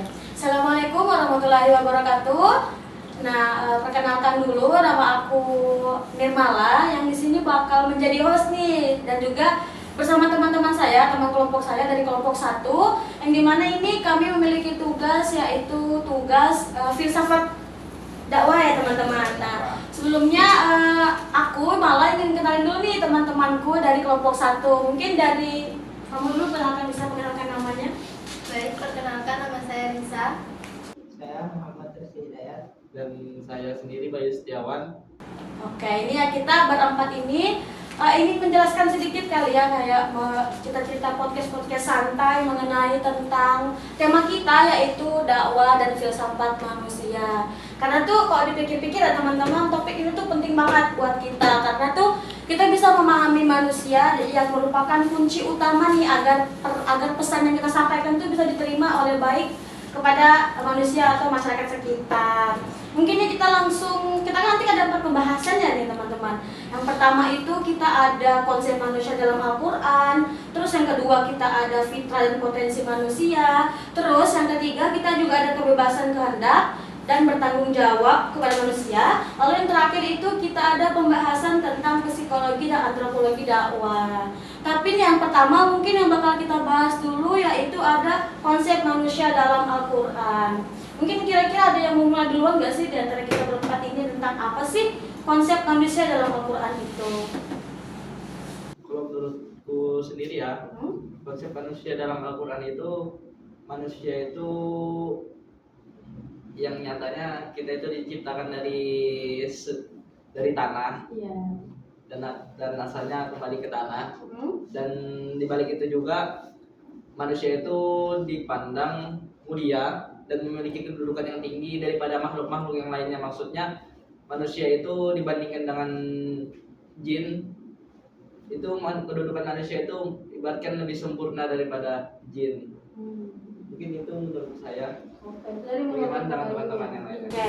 Assalamualaikum warahmatullahi wabarakatuh. Nah, perkenalkan dulu, nama aku Nirmala yang di sini bakal menjadi host nih, dan juga bersama teman-teman saya, teman kelompok saya dari kelompok 1, yang dimana ini kami memiliki tugas, yaitu tugas filsafat dakwah ya teman-teman. Nah, sebelumnya aku malah ingin kenalin dulu nih teman-temanku dari kelompok 1. Mungkin dari kamu dulu, bisa mengenalkan namanya. Baik, perkenalkan nama saya Risa. Saya Muhammad Rizky Hidayat. Dan saya sendiri Bayu Setiawan. Oke, ini ya kita berempat ini ingin menjelaskan sedikit kali ya, kayak kita cerita podcast santai mengenai tentang tema kita, yaitu dakwah dan filsafat manusia. Karena tuh kalau dipikir-pikir ya teman-teman, topik ini tuh penting banget buat kita, karena tuh kita bisa memahami manusia yang merupakan kunci utama nih agar pesan yang kita sampaikan tuh bisa diterima oleh baik kepada manusia atau masyarakat sekitar. Mungkin ya kita nanti ada 4 pembahasannya nih teman-teman. Yang pertama itu kita ada konsep manusia dalam Al-Quran. Terus yang kedua kita ada fitrah dan potensi manusia. Terus yang ketiga kita juga ada kebebasan kehendak dan bertanggung jawab kepada manusia. Lalu yang terakhir itu kita ada pembahasan tentang psikologi dan antropologi dakwah. Tapi yang pertama mungkin yang bakal kita bahas dulu, yaitu ada konsep manusia dalam Al-Quran. Mungkin kira-kira ada yang mau mulai duluan gak sih di antara kita berempat ini tentang apa sih konsep manusia dalam Al-Quran itu? Kalau menurutku sendiri ya, konsep manusia dalam Al-Quran itu, manusia itu yang nyatanya kita itu diciptakan dari tanah. Iya. Dan asalnya kembali ke tanah. Dan dibalik itu juga manusia itu dipandang mulia dan memiliki kedudukan yang tinggi daripada makhluk-makhluk yang lainnya. Maksudnya manusia itu dibandingkan dengan jin, itu kedudukan manusia itu ibaratkan lebih sempurna daripada jin. Mungkin itu menurut saya. Bagaimana dengan teman-teman yang lain? Oke.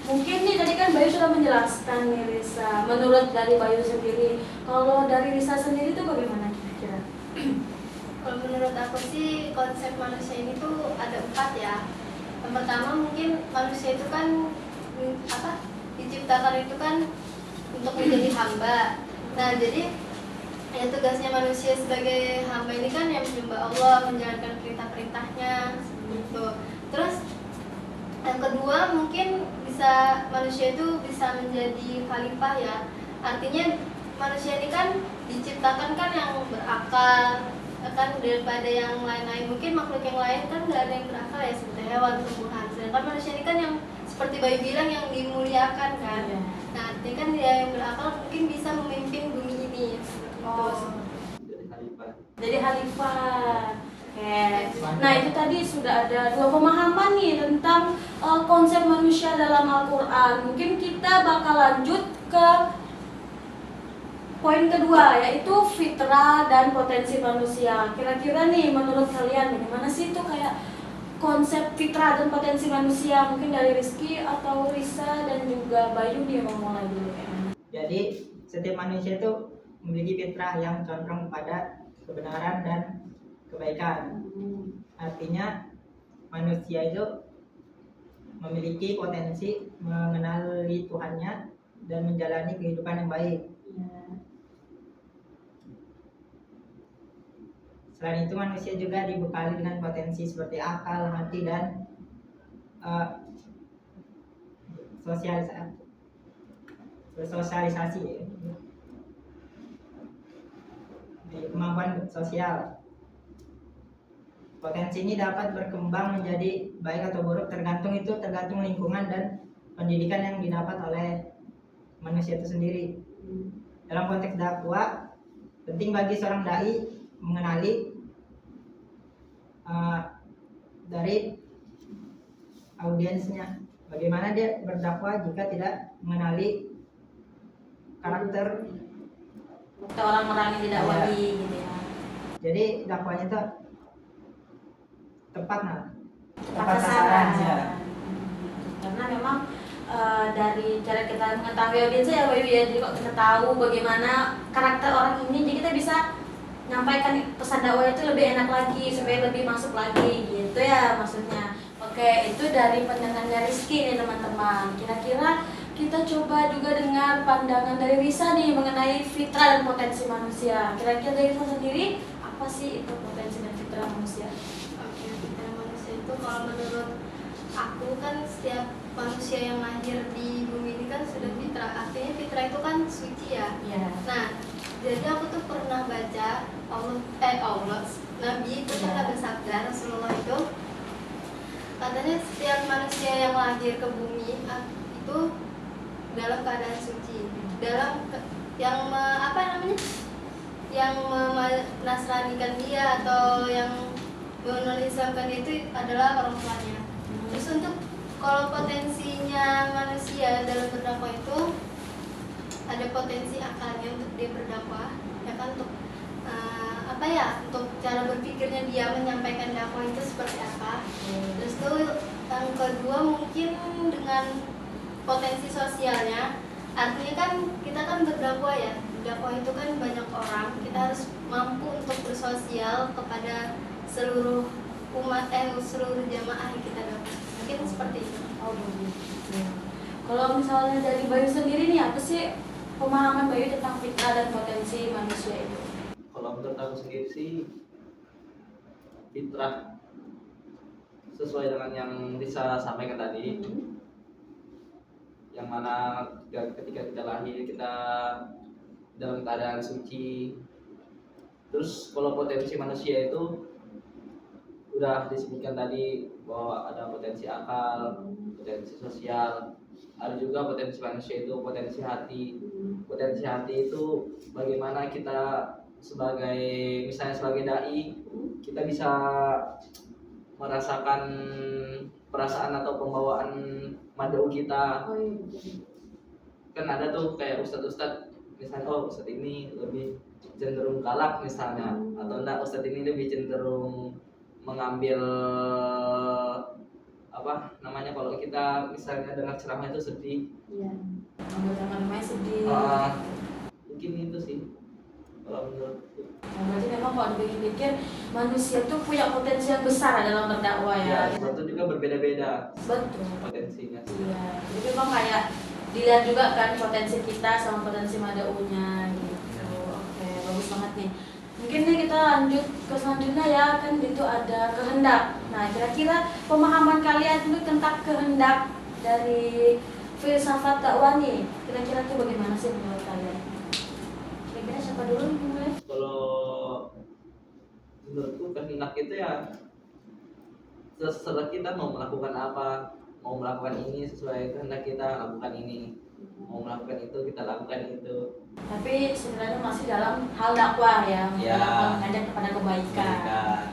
Mungkin nih tadi kan Bayu sudah menjelaskan nih Risa. Menurut dari Bayu sendiri, kalau dari Risa sendiri itu bagaimana kira-kira? Kalau menurut aku sih konsep manusia ini tuh ada 4 ya. Yang pertama mungkin manusia itu kan diciptakan itu kan untuk menjadi hamba. Nah jadi ya tugasnya manusia sebagai hamba ini kan yang menyembah Allah, menjalankan perintah-perintahnya gitu. Terus yang kedua mungkin manusia itu bisa menjadi khalifah ya. Artinya manusia ini kan diciptakan kan yang berakal kan daripada yang lain-lain. Mungkin makhluk yang lain kan nggak ada yang berakal ya, seperti hewan, tumbuhan. Sedangkan manusia ini kan yang seperti Bayu bilang yang dimuliakan kan. Nah artinya kan dia yang berakal mungkin bisa memimpin bumi ini. Jadi khalifah. Oke. Nah itu tadi sudah ada 2 pemahaman nih tentang konsep manusia dalam Al-Quran. Mungkin kita bakal lanjut ke poin kedua, yaitu fitrah dan potensi manusia. Kira-kira nih menurut kalian bagaimana sih itu kayak konsep fitrah dan potensi manusia? Mungkin dari Rizky atau Risa dan juga Bayu dia mau mulai dulu kayaknya. Jadi setiap manusia itu memiliki fitrah yang condong pada kebenaran dan kebaikan. Artinya manusia itu memiliki potensi mengenali Tuhannya dan menjalani kehidupan yang baik. Selain itu manusia juga dibekali dengan potensi seperti akal, hati, dan sosialisasi, kemampuan sosial. Potensi ini dapat berkembang menjadi baik atau buruk tergantung lingkungan dan pendidikan yang didapat oleh manusia itu sendiri. Dalam konteks dakwah, penting bagi seorang dai mengenali dari audiensnya, bagaimana dia berdakwah jika tidak mengenali karakter orang-orang yang didakwahi gitu ya. Jadi dakwahnya itu tepat sasaran. ya. Karena memang dari cara kita mengetahui audiensnya ya Bayu ya, jadi kok kita tahu bagaimana karakter orang ini, jadi kita bisa nyampaikan pesan dakwah itu lebih enak lagi supaya lebih masuk lagi gitu ya maksudnya. Oke, itu dari pandangannya Rizky nih teman-teman. Kira-kira kita coba juga dengar pandangan dari Risa nih mengenai fitrah dan potensi manusia. Kira-kira dari Risa sendiri, apa sih itu potensi dan fitrah manusia? Oke, fitrah manusia itu kalau menurut aku kan setiap manusia yang lahir di bumi ini kan sudah fitrah. Artinya fitrah itu kan suci ya. Iya. Nah, jadi aku tuh pernah baca Allah Nabi itu pernah bersabda, Rasulullah itu katanya setiap manusia yang lahir ke bumi itu dalam keadaan suci, yang menasranikan dia atau yang menislamkan dia itu adalah orang tuanya. Terus untuk kalau potensinya manusia dalam berdakwah itu ada potensi akalnya untuk dia berdakwah, ya kan, untuk untuk cara berpikirnya dia menyampaikan dakwah itu seperti apa. Terus tuh yang kedua mungkin dengan potensi sosialnya, artinya kan kita kan berdakwah ya, dakwah itu kan banyak orang, kita harus mampu untuk bersosial kepada seluruh umat seluruh jamaah yang kita dakwah. Mungkin seperti itu. Oh begitu. Kalau misalnya dari Bayu sendiri nih, apa sih pemahaman Bayu tentang fitrah dan potensi manusia itu? Kalau menurut aku sendiri sih fitrah sesuai dengan yang Risa sampaikan tadi, yang mana ketika kita lahir kita dalam keadaan suci. Terus kalau potensi manusia itu udah disebutkan tadi bahwa ada potensi akal, potensi sosial, ada juga potensi manusia itu potensi hati. Potensi hati itu bagaimana kita misalnya sebagai dai, kita bisa merasakan perasaan atau pembawaan mad'u kita. Oh iya betul. Kan ada tuh kayak ustadz misalnya, oh ustadz ini lebih cenderung galak misalnya, atau enggak ustadz ini lebih cenderung mengambil kalau kita misalnya dengar ceramah itu sedih. Iya. Anggota namanya sedih. Mungkin itu sih kalau menurutku. Nah, berarti memang kalau dipikir-pikir manusia tuh punya potensi yang besar dalam berdakwah ya. Itu juga berbeda-beda Betul. potensinya. Iya. Jadi memang kayak dilihat juga kan potensi kita sama potensi madaunya gitu. Oke, bagus banget nih. Mungkin nih kita lanjut ke selanjutnya ya, kan itu ada kehendak. Nah, kira-kira pemahaman kalian itu tentang kehendak dari filsafat dakwah nih, kira-kira tuh bagaimana sih menurut kalian? Kira-kira siapa dulu yang mulai? Kalau menurutku kehendak itu ya terserah kita mau melakukan apa, mau melakukan ini sesuai kehendak kita lakukan ini, mau melakukan itu kita lakukan itu. Tapi sebenarnya masih dalam hal dakwah ya, mengajak kepada kebaikan.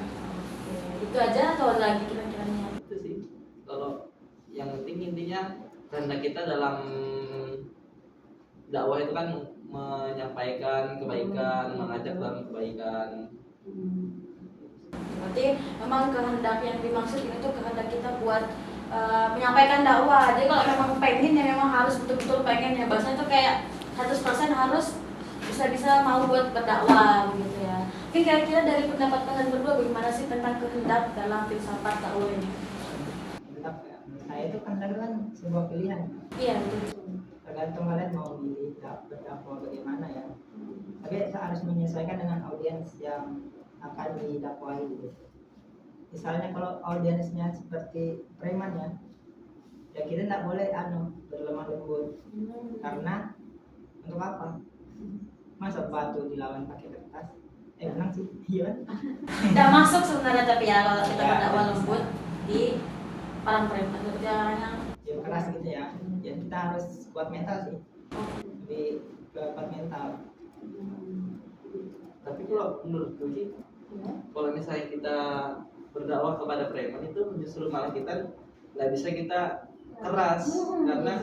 Oke, itu aja atau lagi kira-kiranya? Itu sih. Kalau yang penting intinya kehendak kita dalam dakwah itu kan menyampaikan kebaikan, mengajak dalam kebaikan. Berarti memang kehendak yang dimaksud ini tuh kehendak kita buat menyampaikan dakwah. Jadi kalau memang pengen ya memang harus betul-betul pengen ya, bahasanya tuh kayak 100% harus bisa mau buat berdakwah gitu ya. Mungkin kira-kira dari pendapat kalian berdua bagaimana sih tentang kehendak dalam filsafat dakwah ini? Tetap ya, menurut saya itu kan sebuah pilihan. Iya betul. Tergantung kalian mau milih berdakwah bagaimana ya. Tapi harus menyesuaikan dengan audiens yang akan didakwahi gitu. Misalnya kalau audiensnya seperti preman ya kita tidak boleh berlemah lembut. Karena untuk apa? Masa batu dilawan pakai kertas? Menang sih, iya. Tidak masuk sebenarnya, tapi ya kalau kita Ya, berdakwah bisa. lembut di orang preman seperti orang yang keras gitu ya. Ya kita harus kuat mental sih. Lebih kuat mental. Tapi kalau menurutku sih, kalau misalnya kita berdakwah kepada preman itu justru malah kita nggak bisa kita keras, karena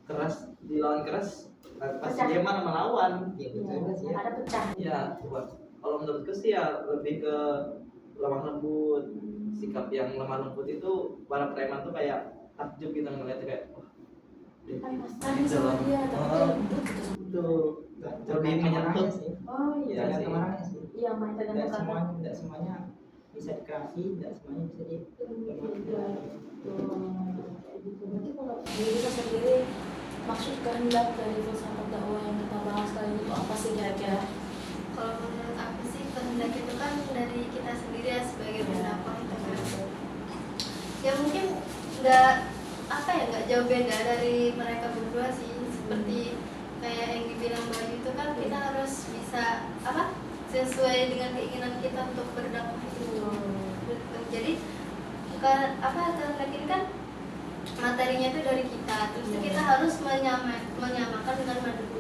keras dilawan keras pasti dia mana melawan gitu. ada pecah. Ya, kalau menurutku sih ya lebih ke lemah lembut. Sikap yang lemah lembut itu para preman tuh kayak takjub gitu ngeliat kayak wah, Tadi sama dia, tapi itu lebih menyentuh. oh iya. Iya sih. Orangnya sih. Iya, main tergantung kata. Tidak semuanya bisa dikerasi, tidak semuanya bisa di kehendak dari filsafat dakwah yang kita bahas kali ini itu apa sih kira-kira? Kalau menurut aku sih kehendak itu kan dari kita sendiri ya sebagai pendakwah itu kan. Ya mungkin nggak jauh beda dari mereka berdua sih, seperti kayak yang dibilang Bayu itu kan kita harus bisa sesuai dengan keinginan kita untuk berdakwah itu. Jadi kehendak ini kan materinya itu dari kita, terus kita harus menyamakan dengan madhub.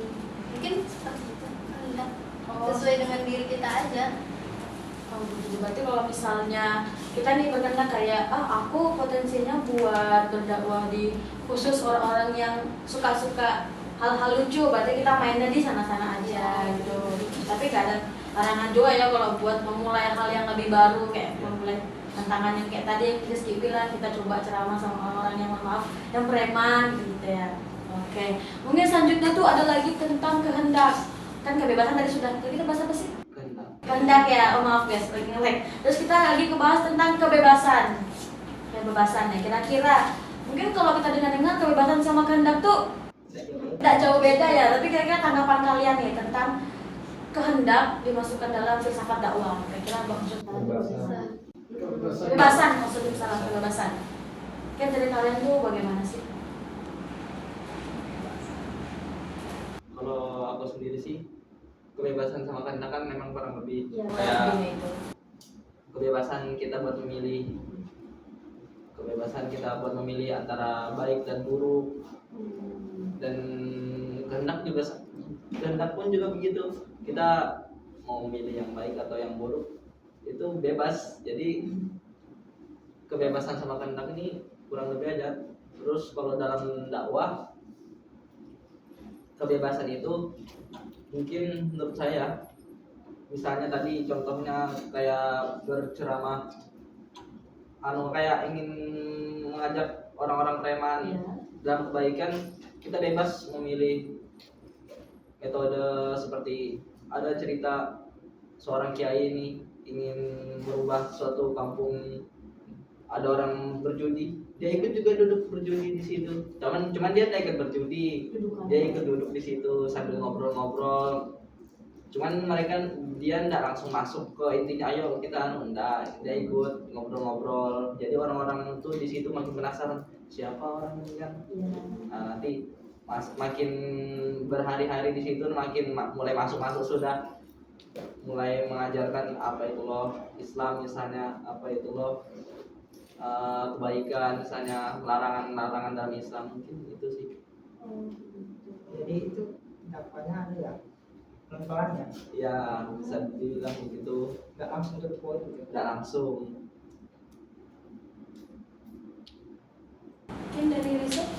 Mungkin seperti itu kehendak sesuai dengan diri kita aja. Oh gitu. Berarti kalau misalnya kita nih berkehendak kayak aku potensinya buat berdakwah di khusus orang-orang yang suka-suka hal-hal lucu, berarti kita mainnya di sana-sana aja gitu. Tapi gak ada larangan juga ya kalau buat memulai hal yang lebih baru, kayak memulai tantangan yang kayak tadi yang Rizky bilang, kita coba ceramah sama orang-orang yang maaf yang preman gitu ya. Oke, mungkin selanjutnya tuh ada lagi tentang kehendak. Kan kebebasan tadi sudah, jadi kita bahas apa sih? Kehendak ya, maaf guys, lagi nge-lag. Terus kita lagi ngebahas tentang kebebasan. Kebebasan ya, kira-kira mungkin kalau kita dengar kebebasan sama kehendak tuh tidak jauh beda ya, tapi kira-kira tanggapan kalian nih tentang kehendak dimasukkan dalam filsafat dakwah. Kira-kira apa maksudnya? Kebebasan, maksudnya salah kebebasan. Kan dari kalian tuh bagaimana sih? Kalau aku sendiri sih kebebasan sama kehendak kan memang kurang lebih Ya, kayak itu. kebebasan kita buat memilih, kebebasan kita buat memilih antara baik dan buruk, dan kehendak pun juga begitu, kita mau memilih yang baik atau yang buruk itu bebas. Jadi kebebasan sama kehendak ini kurang lebih aja. Terus kalau dalam dakwah, kebebasan itu mungkin menurut saya, misalnya tadi contohnya kayak berceramah, kayak ingin mengajak orang-orang preman dalam kebaikan, kita bebas memilih metode. Seperti ada cerita seorang kiai ini ingin merubah suatu kampung, ada orang berjudi, dia ikut juga duduk berjudi di situ. Cuman dia tidak ikut berjudi, dia ikut duduk di situ sambil ngobrol-ngobrol. Cuman dia tidak langsung masuk ke intinya, ayo kita enggak, dia ikut ngobrol-ngobrol. Jadi orang-orang itu di situ makin penasaran siapa orang ini kan. Nanti makin berhari-hari di situ makin mulai masuk sudah mulai mengajarkan apa itu loh Islam misalnya, apa itu loh kebaikan misalnya, larangan dalam Islam, mungkin itu sih. Jadi itu dakwahnya ada ya pelan-pelan ya? Ya bisa dibilang begitu. Nggak langsung to the point gitu. Nggak langsung. Mungkin dari riset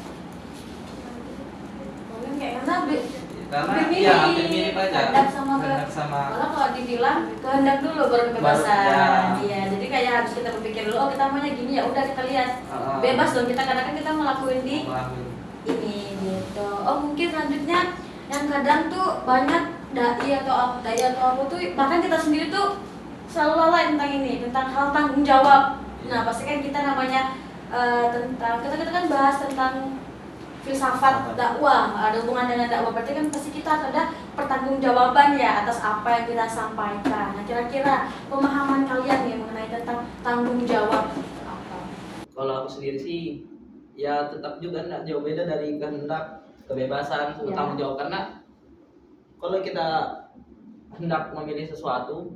mungkin kayak Karena hampir ya hampir mirip aja. kehendak sama malah kalau dibilang kehendak dulu baru kebebasan. Iya, jadi kayak harus kita berpikir dulu, kita maunya gini ya udah kita lihat. Bebas dong kita, kadang kan kita ngelakuin di ini gitu. Mungkin selanjutnya yang kadang tuh banyak dai atau apa tuh, bahkan kita sendiri tuh selalu lalai tentang ini, tentang hal tanggung jawab. Nah, pasti kan kita namanya tentang kita kan bahas tentang filsafat dakwah, ada hubungan dengan dakwah, berarti kan pasti kita ada pertanggungjawaban ya atas apa yang kita sampaikan. Nah, kira-kira pemahaman kalian ya mengenai tentang tanggung jawab apa? Kalau aku sendiri sih ya tetap juga tidak jauh beda dari kehendak, kebebasan, tanggung jawab. Karena kalau kita hendak memilih sesuatu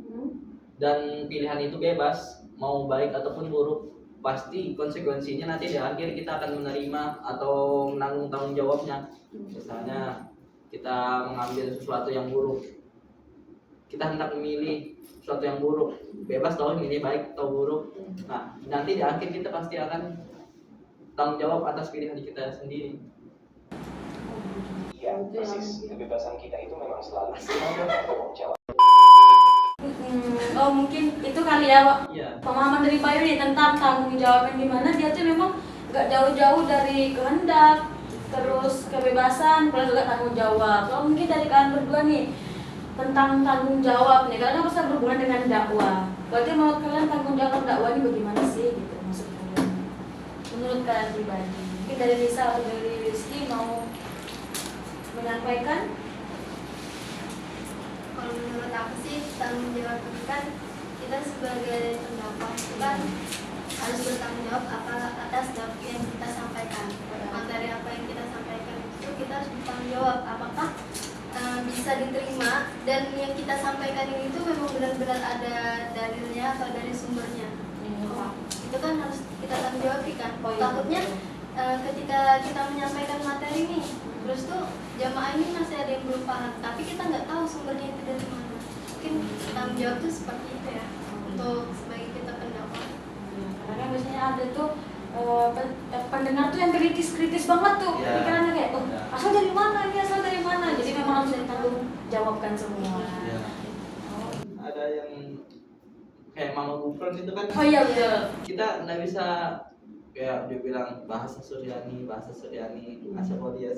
dan pilihan itu bebas, mau baik ataupun buruk, pasti konsekuensinya nanti di akhir kita akan menerima atau menanggung tanggung jawabnya. Misalnya kita mengambil sesuatu yang buruk, kita hendak memilih sesuatu yang buruk, bebas tahu ini baik atau buruk. Nah, nanti di akhir kita pasti akan tanggung jawab atas pilihan kita sendiri. Iya, persis. Kebebasan kita itu memang selalu bertanggung jawab. Mungkin itu kali ya, Pak. Iya. Pemahaman dari Bayu nih tentang tanggung jawab yang dimana dia tuh memang gak jauh-jauh dari kehendak, terus kebebasan, plus juga tanggung jawab. Kalau mungkin dari kalian berdua nih tentang tanggung jawab nih, karena pasti berhubungan dengan dakwah. Berarti menurut kalian tanggung jawab dakwah ini bagaimana sih gitu maksud kalian? Menurut kalian pribadi? Mungkin dari Lisa atau dari Rizky mau menyampaikan? Kalau menurut aku sih tanggung jawab itu kan kita sebagai pendakwah itu kan harus bertanggung jawab atas yang kita sampaikan. Materi apa yang kita sampaikan itu kita harus bertanggung jawab apakah bisa diterima dan yang kita sampaikan ini itu memang benar-benar ada dalilnya atau dari sumbernya. Itu kan harus kita tanggung jawab kan. Takutnya ketika kita menyampaikan materi nih, terus tuh jamaah ini masih ada yang belum paham, tapi kita nggak tahu sumbernya itu dari mana. Mungkin tanggung jawab tuh seperti itu ya untuk sebagai kita pendakwah. Karena kan biasanya ada tuh pendengar tuh yang kritis banget tuh, Iya. pikirannya kayak, Iya. asal dari mana ini, asal dari mana. Jadi memang harus ditanggung jawabkan semua. Iya. Ada yang kayak Mama Gufron itu kan, Oh iya betul. kita nggak bisa kayak dia bilang bahasa Suryani, asapoli,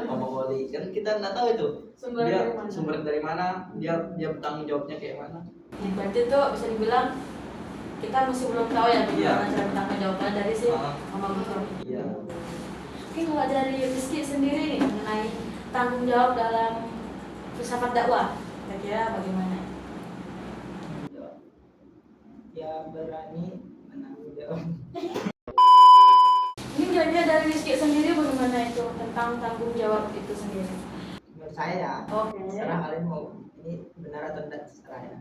Omongoli, kan kita nggak tahu itu Sumber dia dari mana? sumber dari mana, dia bertanggung jawabnya kayak mana. Ya, berarti tuh bisa dibilang kita masih belum tahu ya gimana Iya. cara bertanggung jawabnya dari si Ah. Mama Gufron. Iya. Mungkin kalau dari Rizky sendiri nih mengenai tanggung jawab dalam filsafat dakwah, kira-kira bagaimana? Ya berani menanggung jawab. Ini kira-kira dari Rizky sendiri bagaimana itu tentang tanggung jawab itu sendiri? Menurut saya ya, Oke. terserah kalian mau ini benar atau tidak, terserah ya.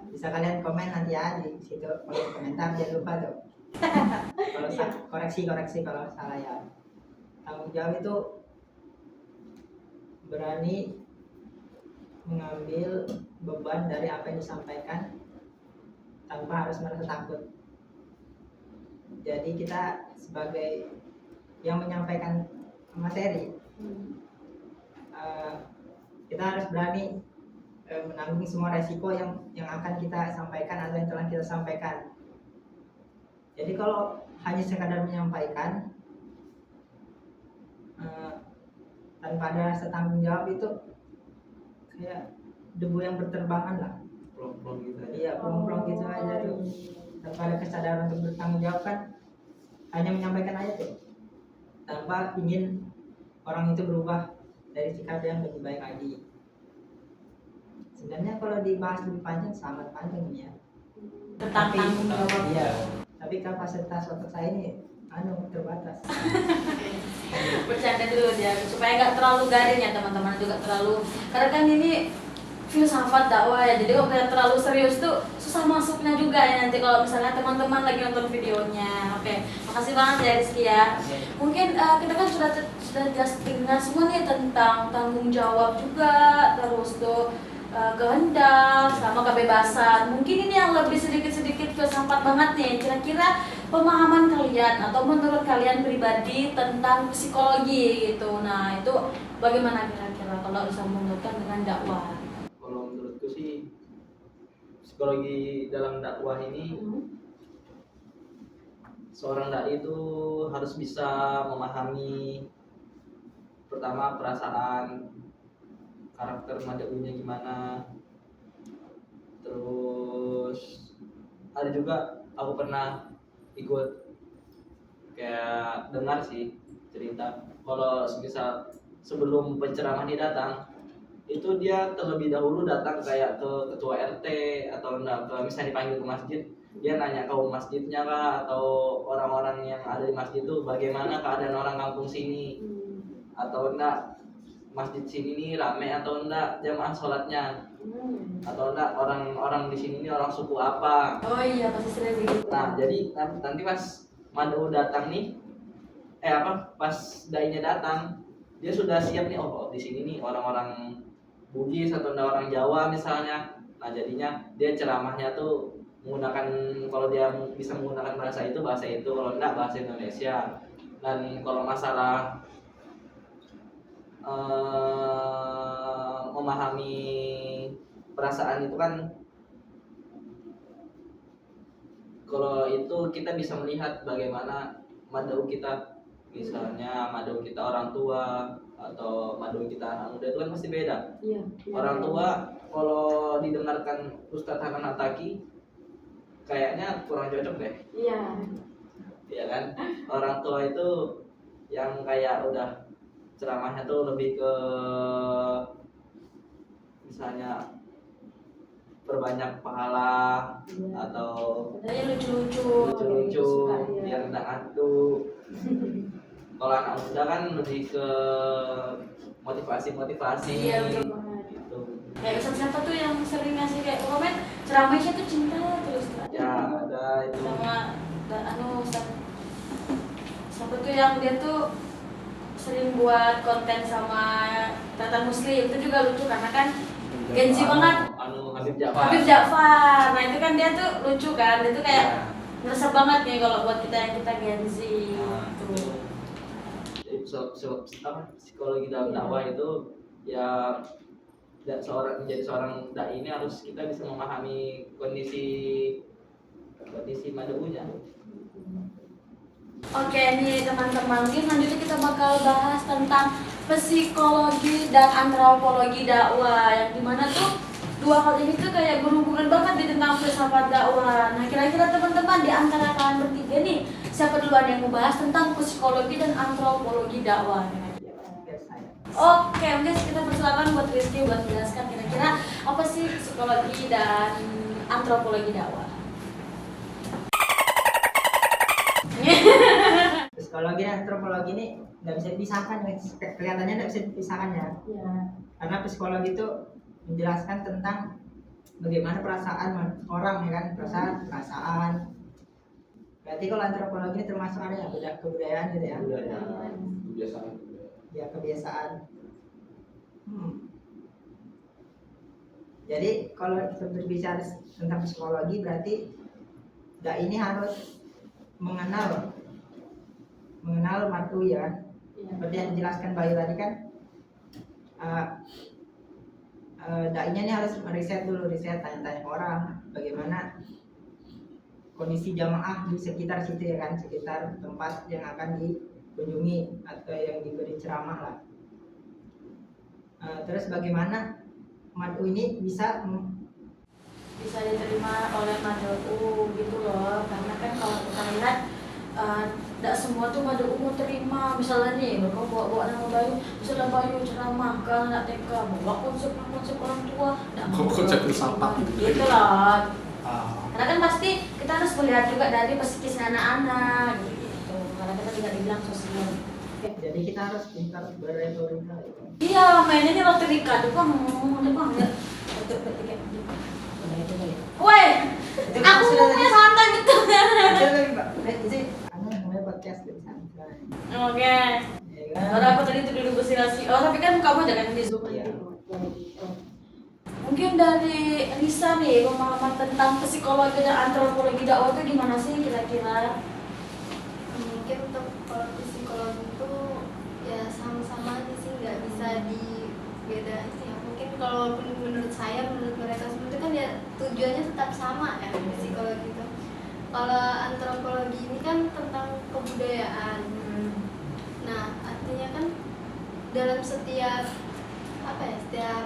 Bisa kalian komen nanti ya di situ, kolom komentar, jangan lupa tuh. Kalau koreksi kalau salah ya. Tanggung jawab itu berani mengambil beban dari apa yang disampaikan tanpa harus merasa takut. Jadi kita sebagai yang menyampaikan materi, kita harus berani menanggung semua resiko yang akan kita sampaikan atau yang telah kita sampaikan. Jadi kalau hanya sekadar menyampaikan tanpa ada rasa tanggung jawab itu kayak debu yang berterbangan lah. Plong-plong gitu aja. Iya, plong-plong gitu aja tuh. Tanpa ada kesadaran untuk bertanggung jawab kan hanya menyampaikan aja tuh. Tanpa ingin orang itu berubah dari sikap yang lebih baik lagi. Sebenarnya kalau dibahas lebih panjang sangat panjang ini ya. Tentang tanggung jawab. Iya. Tapi kapasitas otak saya ini terbatas. Bercanda dulu ya supaya nggak terlalu garing ya teman-teman, juga terlalu karena kan ini filsafat dakwah ya, jadi kalau kayak terlalu serius tuh susah masuknya juga ya nanti kalau misalnya teman-teman lagi nonton videonya. Oke, makasih banget ya Rizky ya. Mungkin kita kan sudah just dengar semua nih tentang tanggung jawab juga, terus tuh kehendak sama kebebasan. Mungkin ini yang lebih sedikit filsafat banget nih. Kira-kira pemahaman kalian atau menurut kalian pribadi tentang psikologi gitu. Nah, itu bagaimana kira-kira kalau disambungkan dengan dakwah? Kalau menurutku sih psikologi dalam dakwah ini, seorang dai itu harus bisa memahami pertama perasaan, karakter mad'unya gimana. Terus ada juga aku pernah ikut kayak dengar sih cerita kalau misal sebelum penceramah dia datang itu dia terlebih dahulu datang kayak ke ketua RT atau enggak ke misalnya dipanggil ke masjid, dia nanya kaum masjidnya kah atau orang-orang yang ada di masjid itu bagaimana keadaan orang kampung sini, atau enggak masjid sini nih rame atau enggak jamaah sholatnya, atau enggak orang-orang di sini nih orang suku apa. Oh iya, pasti sering begitu. Nah jadi nanti pas Madu datang nih, pas dainya datang dia sudah siap nih, oh di sini nih orang-orang Bugis atau enggak orang Jawa misalnya. Nah jadinya dia ceramahnya tuh menggunakan, kalau dia bisa menggunakan bahasa itu, kalau enggak bahasa Indonesia. Dan kalau masalah memahami perasaan itu kan, kalau itu kita bisa melihat bagaimana mad'u kita, misalnya mad'u kita orang tua atau mad'u kita anak muda itu kan pasti beda. Iya. Orang tua kalau didengarkan Ustadz Hanan Ataki kayaknya kurang cocok deh. Iya. Iya kan? Orang tua itu yang kayak udah ceramahnya tuh lebih ke misalnya perbanyak pahala atau Ada yang lucu-lucu lucu-lucu suka dia. biar nggak ngantuk. Kalau anak muda kan lebih ke motivasi Iya betul banget. gitu. Kayak Ustadz siapa tuh yang sering ngasih kayak komen ceramahnya tuh cinta terus Ya ada itu. sama Ustadz siapa tuh yang dia tuh sering buat konten sama tata muslim itu juga lucu karena kan Gen Z banget. Habib Ja'far. Habib Ja'far, nah itu kan dia tuh lucu kan, dia tuh kayak Ya. meresap banget nih kalau buat kita yang kita Gen Z. Nah, Tuh. itu. Jadi psikologi dalam dakwah itu ya menjadi seorang dai ini harus kita bisa memahami kondisi mad'unya. Oke nih teman-teman, mungkin selanjutnya kita bakal bahas tentang psikologi dan antropologi dakwah yang dimana tuh dua hal ini tuh kayak berhubungan banget di tentang filsafat dakwah. Nah kira-kira teman-teman di antara kalian bertiga nih siapa duluan yang mau bahas tentang psikologi dan antropologi dakwah? Biar saya. Oke, mungkin kita persilakan buat Rizky buat menjelaskan kira-kira apa sih psikologi dan antropologi dakwah. Psikologi dan antropologi ini nggak bisa dipisahkan, kelihatannya nggak bisa dipisahkan ya. Ya. Karena psikologi itu menjelaskan tentang bagaimana perasaan orang ya kan, perasaan. Berarti kalau antropologi ini termasuk ada ya beda kebudayaan gitu ya. Budaya, kebiasaan. Ya kebiasaan. Jadi kalau kita berbicara tentang psikologi berarti ini harus mengenal martu ya kan. Seperti yang dijelaskan Bayu tadi kan, dainya ini harus riset tanya-tanya orang bagaimana kondisi jamaah di sekitar situ ya kan, sekitar tempat yang akan dikunjungi atau yang diberi ceramah lah. Terus bagaimana madu ini bisa diterima oleh mad'u gitu loh, karena kan kalau kita lihat tidak semua tuh mad'u mau terima. Misalnya nih bapak bawa nama Bayu, misalnya Bayu ceramah kan nggak teka bawa konsep orang tua, nggak mau Konsep filsafat gitu loh. Karena kan pasti kita harus melihat juga dari psikis anak-anak gitu, karena kita tidak dibilang sosial. jadi kita harus pintar berretorika ya. Iya, mainnya nih retorika tuh bang, ya. Woi, aku ngomongnya santai betul. Ini namanya podcast dari santai. Oke. Ya kan? Karena aku tadi tuh duduk bersirasi. Oh, tapi kan kamu jangan di zoom Iya. Mungkin dari Risa nih, pemahaman tentang psikologi dan antropologi dakwah itu gimana sih kira-kira? Mungkin untuk kalau psikologi itu ya sama-sama aja sih, nggak bisa dibedain sih ya. Mungkin kalau menurut saya, menurut mereka semua itu kan ya tujuannya tetap sama ya, psikologi itu. Kalau antropologi ini kan tentang kebudayaan. Nah artinya kan dalam setiap setiap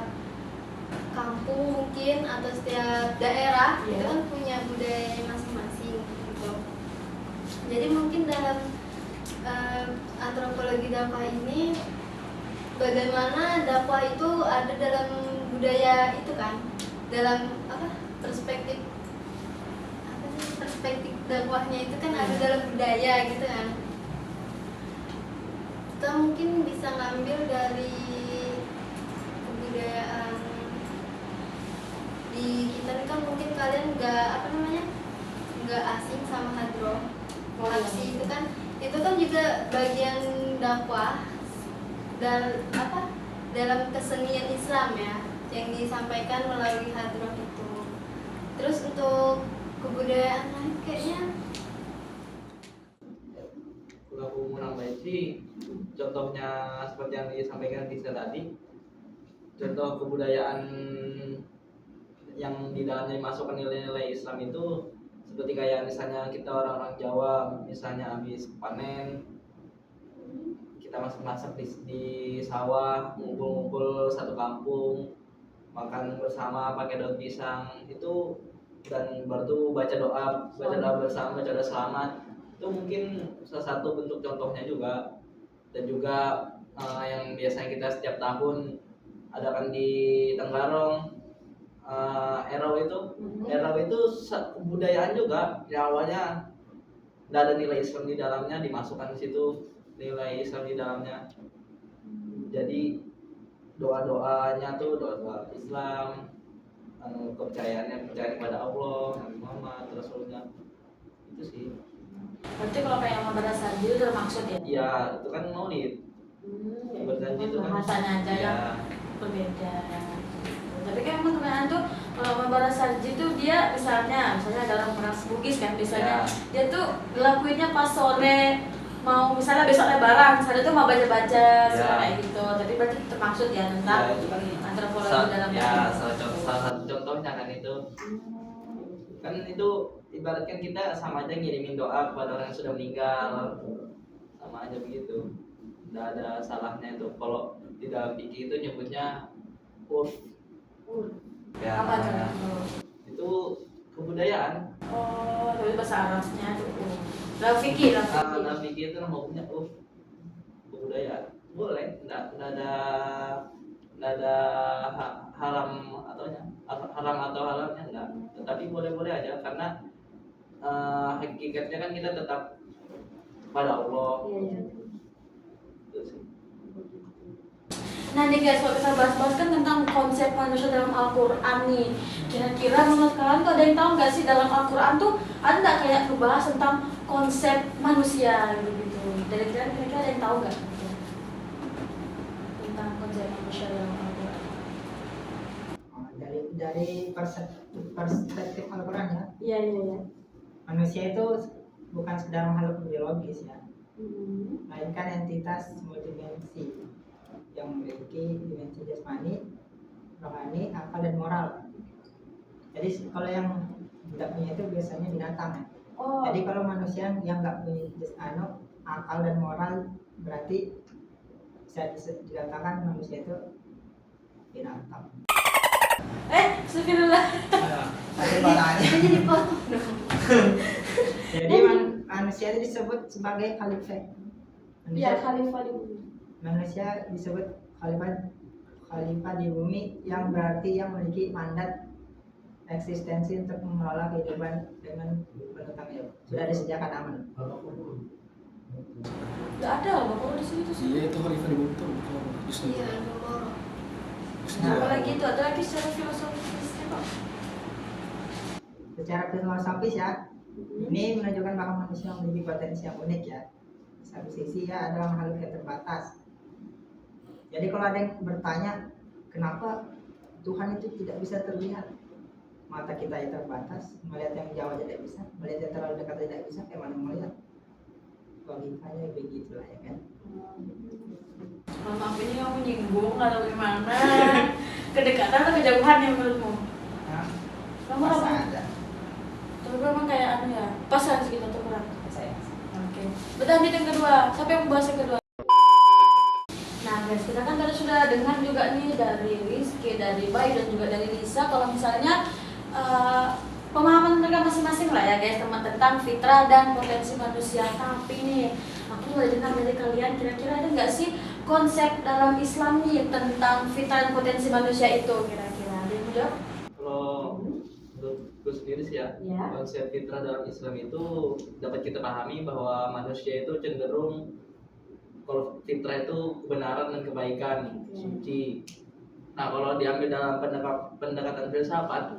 kampung mungkin atau setiap daerah itu kan punya budayanya masing-masing gitu. Jadi mungkin dalam antropologi dakwah ini bagaimana dakwah itu ada dalam budaya itu kan, dalam perspektif dakwahnya itu kan ada dalam budaya gitu kan. Kita mungkin bisa ngambil dari kebudayaan di kita ini kan, mungkin kalian nggak asing sama hadroh. Aksi itu kan juga bagian dakwah dan dalam kesenian Islam ya, yang disampaikan melalui hadroh itu. Terus untuk kebudayaan lain kayaknya Kalau aku mau nambahin sih, contohnya seperti yang disampaikan Tisa tadi, contoh kebudayaan yang di dalamnya dimasukkan nilai-nilai Islam itu seperti kayak misalnya kita orang-orang Jawa, misalnya habis panen kita masak-masak di sawah, ngumpul-ngumpul satu kampung, makan bersama pakai daun pisang itu, dan baru tuh baca doa bersama, baca doa selamat. Itu mungkin salah satu bentuk contohnya juga dan juga yang biasanya kita setiap tahun adakan di Tenggarong. Erau itu kebudayaan juga yang awalnya tidak ada nilai Islam di dalamnya, dimasukkan di situ nilai Islam di dalamnya. Jadi doa-doanya tuh doa Islam, kepercayaan kepada Allah, Nabi Muhammad, Rasulnya, itu sih. Berarti kalau kayak Mabara Sarji itu termaksud ya? Iya, itu kan maulid. Berjanji itu kan bahasanya aja ya. yang berbeda. Tapi kan emang kebanyakan tuh kalau Mabara Sarji tuh dia misalnya ada orang keras Bugis kan biasanya dia tuh ngelakuinnya pas sore mau misalnya besok lebaran, misalnya tuh mau baca-baca kayak gitu. Tapi berarti termaksud ya tentang itu kan antropologi dalam salah satu contohnya kan itu. Kan itu ibaratkan kita sama aja ngirimin doa kepada orang yang sudah meninggal, sama aja begitu. Tidak ada salahnya itu. Kalau di dalam fikih itu nyebutnya urf. Ya, apa tuh? itu kebudayaan. Oh, tapi bahasa Arabnya tuh. Dalam fikih. Dalam fikih itu namanya urf, kebudayaan. Boleh, tidak ada haram atau halalnya enggak. Tetapi boleh-boleh aja karena hakikatnya kan kita tetap pada Allah. Iya. Itu sih. Nah nih guys, kalau kita bahas-bahas kan tentang konsep manusia dalam Al-Quran nih. Kira-kira menurut kalian tuh ada yang tahu nggak sih dalam Al-Quran tuh ada nggak kayak ngebahas tentang konsep manusia gitu? Dari kalian kira-kira ada yang tahu nggak tentang konsep manusia dalam Al-Quran? Dari perspektif Al-Quran ya, Iya. manusia itu bukan sekedar makhluk biologis ya, melainkan entitas multidimensi yang memiliki dimensi jasmani, rohani, akal dan moral. Jadi kalau yang tidak punya itu biasanya binatang ya. Oh. Jadi kalau manusia yang nggak punya akal dan moral berarti bisa dikatakan manusia itu binatang. Astagfirullah. Ada balanya. Jadi potong dong. Jadi manusia itu disebut sebagai khalifah. Iya, khalifah di bumi. Manusia disebut khalifah di bumi yang berarti yang memiliki mandat eksistensi untuk mengelola kehidupan dengan bertanggung jawab. Sudah disediakan aman. Nggak ada loh, kalau di sini tuh sih. Iya itu khalifah di bumi tuh. Iya, nomor. Apa lagi itu? Ada lagi secara filosofisnya kok. Secara filosofis ya, ini menunjukkan bahwa manusia memiliki potensi yang unik ya. Satu sisi ya adalah makhluk yang terbatas. Jadi kalau ada yang bertanya, kenapa Tuhan itu tidak bisa terlihat? Mata kita yang terbatas, melihat yang jauh tidak bisa, melihat yang terlalu dekat tidak bisa, kayak mana melihat? Logikanya begitulah ya kan. Maaf ini kamu nyinggung atau gimana? Kedekatan atau kejauhan yang menurutmu? Nah, Kamu masa apa? ada. Tapi memang kayak anu ya, pasan segitu atau kurang? Saya. Oke. Berlanjut yang kedua. Siapa yang membahas yang kedua? Nah guys, kita kan tadi sudah dengar juga nih dari Rizky, dari Bayu dan juga dari Lisa kalau misalnya pemahaman mereka masing-masing lah ya guys tentang fitrah dan potensi manusia. Tapi nih, aku boleh dengar dari kalian kira-kira ada nggak sih konsep dalam Islam nih tentang fitrah dan potensi manusia itu kira-kira? Ada yang jawab? Kalau menurutku sendiri sih ya, konsep fitrah dalam Islam itu dapat kita pahami bahwa manusia itu cenderung, kalau fitrah itu kebenaran dan kebaikan, suci. Nah kalau diambil dalam pendekatan filsafat,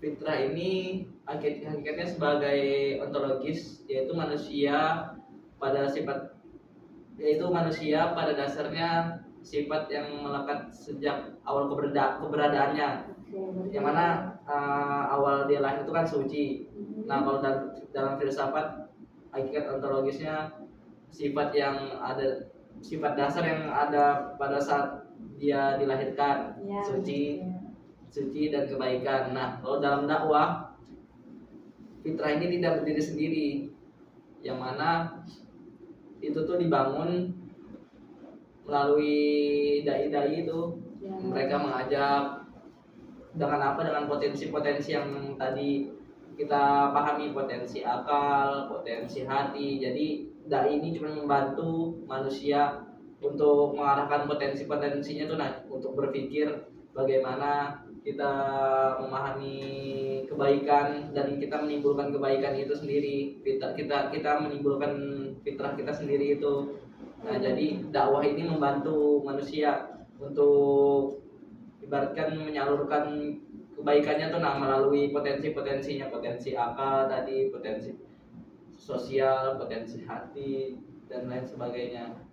fitrah ini hakikatnya sebagai ontologis, yaitu manusia pada dasarnya sifat yang melekat sejak awal keberadaannya, yang mana awal dia lahir itu kan suci. Nah kalau dalam filsafat, hakikat ontologisnya sifat dasar yang ada pada saat dia dilahirkan, suci dan kebaikan. Nah kalau dalam dakwah, fitrah ini tidak berdiri sendiri, yang mana itu tuh dibangun melalui dai-dai itu. Mereka mengajak dengan potensi-potensi yang tadi kita pahami, potensi akal, potensi hati. Jadi dai ini cuma membantu manusia untuk mengarahkan potensi-potensinya tuh untuk berpikir bagaimana kita memahami kebaikan dan kita menimbulkan kebaikan itu sendiri. Kita menimbulkan fitrah kita sendiri itu. Nah, jadi dakwah ini membantu manusia untuk ibaratkan menyalurkan kebaikannya tuh melalui potensi-potensinya, potensi akal tadi, potensi sosial, potensi hati dan lain sebagainya.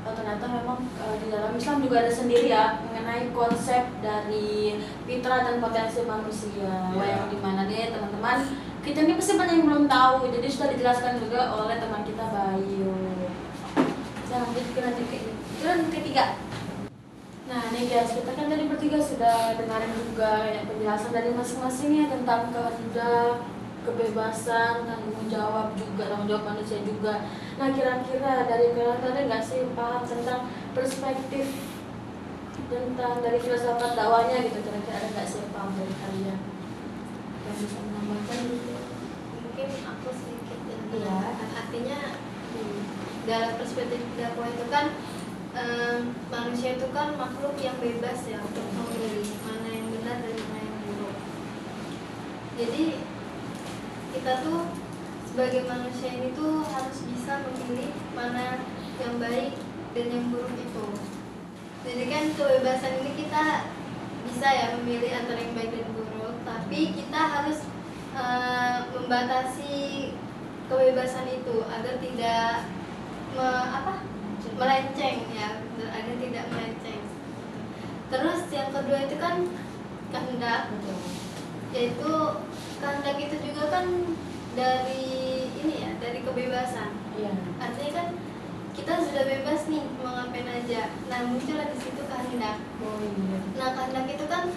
Ternyata memang di dalam Islam juga ada sendiri ya mengenai konsep dari fitrah dan potensi manusia. Ya. Yang dimana deh teman-teman, kita ini pasti banyak yang belum tahu, jadi sudah dijelaskan juga oleh teman kita Bayu. Nah, lanjut ke nanti ketiga. Nah nih guys, kita kan tadi bertiga sudah dengarin juga ya, penjelasan dari masing-masingnya tentang kehendak, kebebasan, tanggung jawab manusia juga. Nah kira-kira dari kalian ada nggak sih paham tentang perspektif tentang dari filsafat dakwahnya gitu? Kira-kira ada nggak sih paham dari kalian yang bisa menambahkan gitu? Mungkin aku sedikit Iya. Artinya dalam perspektif dakwah itu kan manusia itu kan makhluk yang bebas ya untuk memilih mana yang benar dan mana yang buruk. Jadi kita tuh sebagai manusia ini tuh harus bisa memilih mana yang baik dan yang buruk itu. Jadi kan kebebasan ini kita bisa ya memilih antara yang baik dan buruk, tapi kita harus membatasi kebebasan itu agar tidak melenceng ya, agar tidak melenceng. Terus yang kedua itu kan kehendak, yaitu kehendak itu juga kan dari ini ya, dari kebebasan. Iya. Artinya kan kita sudah bebas nih mau ngapain aja. Nah muncullah di situ kehendak. Oh iya. Nah kehendak itu kan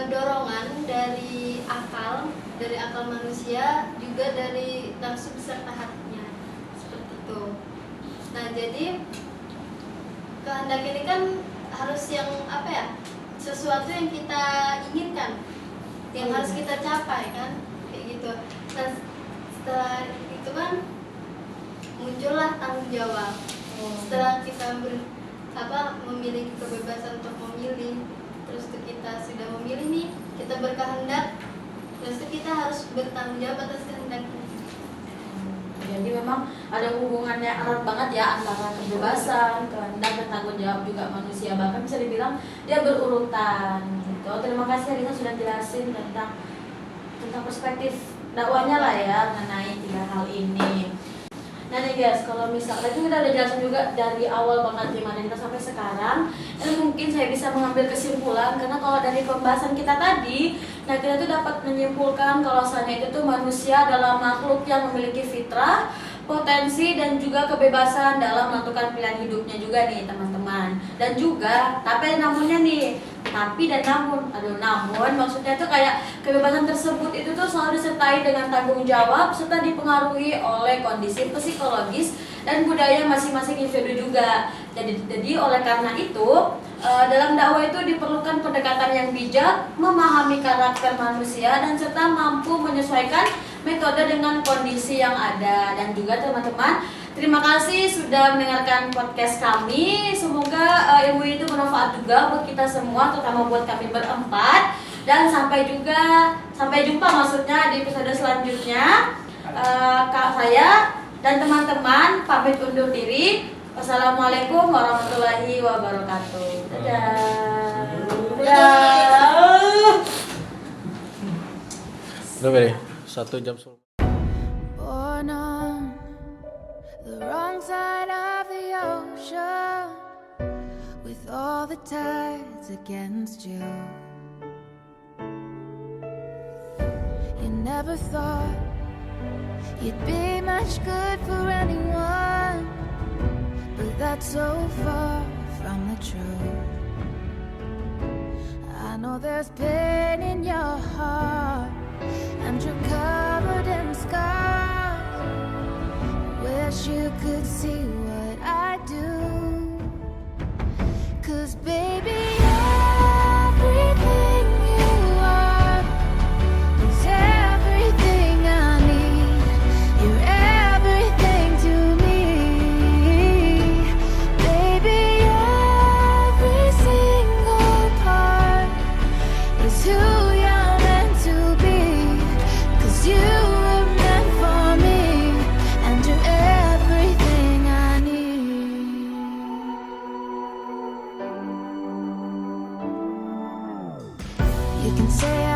dorongan dari akal manusia, juga dari nafsu beserta hatinya, seperti itu. Nah jadi kehendak ini kan harus yang apa ya, sesuatu yang kita inginkan, yang harus kita capai kan, kayak gitu. Nah setelah itu kan muncullah tanggung jawab. Setelah kita memiliki kebebasan untuk memilih, terus itu kita sudah memilih nih, kita berkehendak, terus itu kita harus bertanggung jawab atas kehendak. Jadi memang ada hubungannya erat banget ya antara kebebasan, kehendak, dan tanggung jawab juga manusia. Bahkan bisa dibilang dia berurutan gitu. Terima kasih Risa sudah jelasin tentang perspektif dakwahnya lah ya mengenai tiga hal ini. Nah nih guys, kalau misalnya itu kita udah jelasin juga dari awal banget gimana kita sampai sekarang, dan mungkin saya bisa mengambil kesimpulan karena kalau dari pembahasan kita tadi, nah kita tuh dapat menyimpulkan kalau itu tuh manusia adalah makhluk yang memiliki fitrah, potensi, dan juga kebebasan dalam menentukan pilihan hidupnya juga nih teman-teman. Dan juga tapi ada namunnya nih, namun maksudnya tuh kayak kebebasan tersebut itu tuh selalu disertai dengan tanggung jawab serta dipengaruhi oleh kondisi psikologis dan budaya masing-masing individu juga. Jadi oleh karena itu dalam dakwah itu diperlukan pendekatan yang bijak, memahami karakter manusia, dan serta mampu menyesuaikan metode dengan kondisi yang ada. Dan juga teman-teman, terima kasih sudah mendengarkan podcast kami. Semoga ilmu itu bermanfaat juga buat kita semua, terutama buat kami berempat. Dan sampai jumpa maksudnya di episode selanjutnya. Saya dan teman-teman pamit undur diri. Wassalamualaikum warahmatullahi wabarakatuh. Dadah. Dadah. Udah Beri, 1 jam 10. Born on the wrong side of the ocean, with all the tides against you. You never thought you'd be much good for anyone, but that's so far from the truth. I know there's pain in your heart, and you're covered in scars. Wish you could see what I do, 'cause baby, everything you are is everything I need. You're everything say